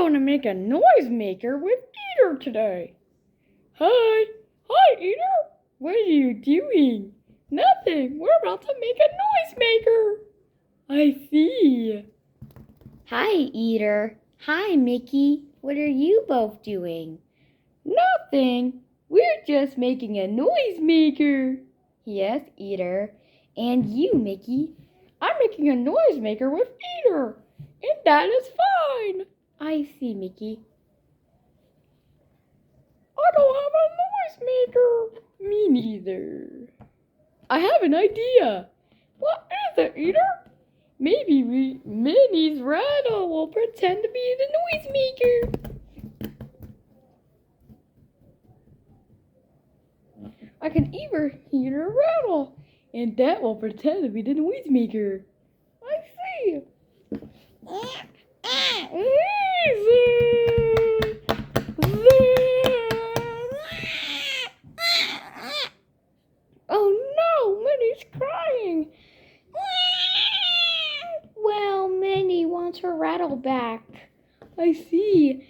going to make a noisemaker with Eater today. Hi. Hi, Eater. What are you doing? Nothing. We're about to make a noisemaker. I see. Hi, Eater. Hi, Mickey. What are you both doing? Nothing. We're just making a noisemaker. Yes, Eater. And you, Mickey? I'm making a noisemaker with Eater. And that is fine. I see, Mickey. I don't have a noisemaker. Me neither. I have an idea. What is it, Eater? Maybe Minnie's rattle will pretend to be the noisemaker. I can even hear a rattle, and that will pretend to be the noisemaker. I see. Oh no, Minnie's crying. Well, Minnie wants her rattle back. I see.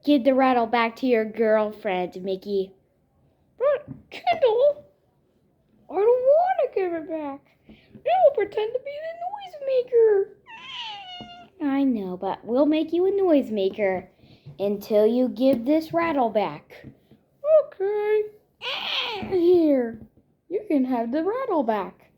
Give the rattle back to your girlfriend, Mickey. But Kendall, I don't want to give it back. It will pretend to be the noisemaker. I know, but we'll make you a noisemaker until you give this rattle back. Okay. Here, you can have the rattle back.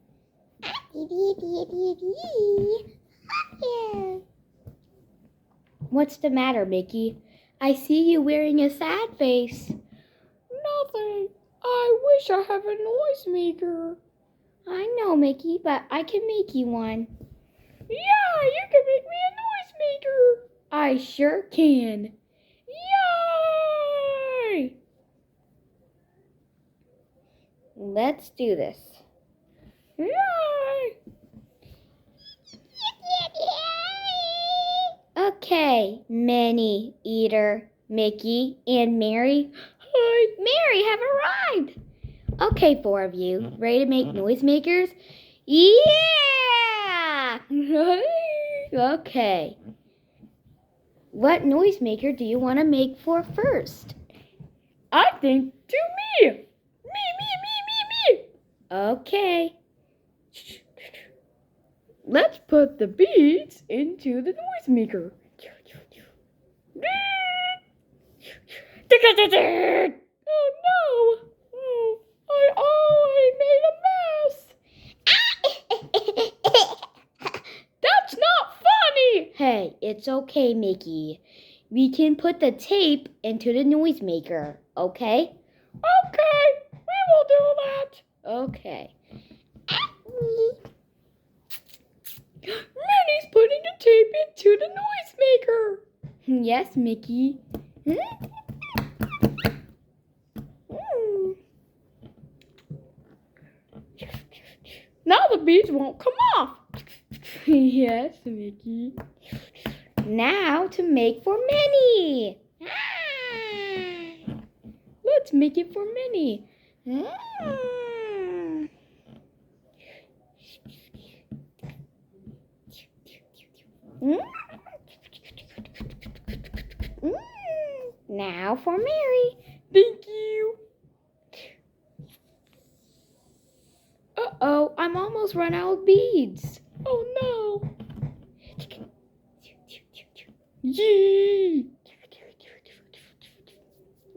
What's the matter, Mickey? I see you wearing a sad face. Nothing. I wish I had a noisemaker. I know, Mickey, but I can make you one. Yeah, you can make me a noisemaker. I sure can. Yay! Let's do this. Yay! Okay, Minnie, Eater, Mickey, and Mary. Hi. Mary have arrived. Okay, 4 of you, ready to make noisemakers? Yeah! Okay. What noisemaker do you want to make for first? I think to me. Me. Okay. Let's put the beads into the noisemaker. Oh no! Oh, I already made a mess. That's not funny. Hey, it's okay, Mickey. We can put the tape into the noisemaker, okay? Okay, we will do that. Okay. Minnie's putting the tape into the noisemaker. Yes, Mickey. Now the beads won't come off. Yes, Mickey. Now to make for Minnie. Let's make it for Minnie. Now for Mary. Thank you. Uh-oh, I'm almost run out of beads. Oh no. Yee.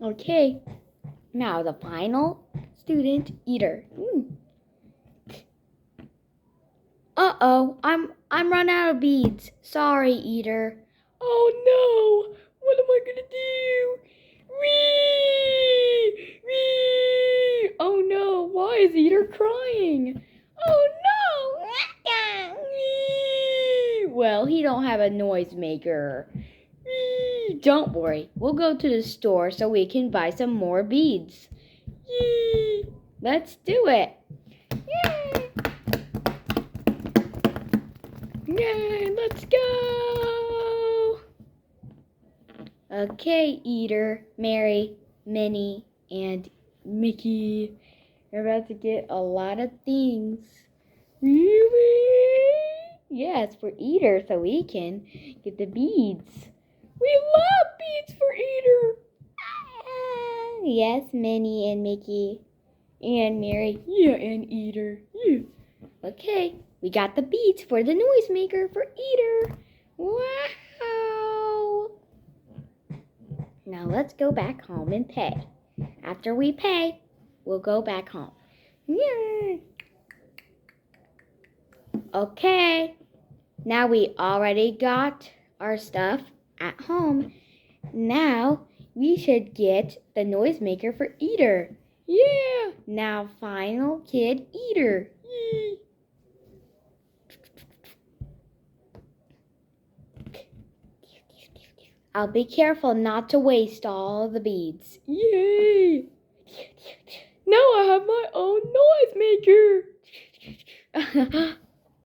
Okay, now the final student, Eater. Uh-oh, I'm run out of beads. Sorry, Eater. Oh no. What am I gonna do? Wee. Oh no. Why is Eater crying? Oh no. Wee. Well, he don't have a noisemaker. Don't worry, we'll go to the store so we can buy some more beads. Yee. Let's do it. Yay. Yay, let's go. Okay, Eater, Mary, Minnie, and Mickey. We're about to get a lot of things. Really? Yes, for Eater, so we can get the beads. We love beads for Eater. Yes, Minnie and Mickey and Mary. Yeah, and Eater. Yeah. Okay, we got the beads for the noisemaker for Eater. Wow! Now let's go back home and pay. After we pay, we'll go back home. Yeah. Okay, now we already got our stuff at home. Now we should get the noisemaker for Eater. Yeah. Now final kid Eater. Yee. I'll be careful not to waste all the beads. Yay. Now I have my own noisemaker.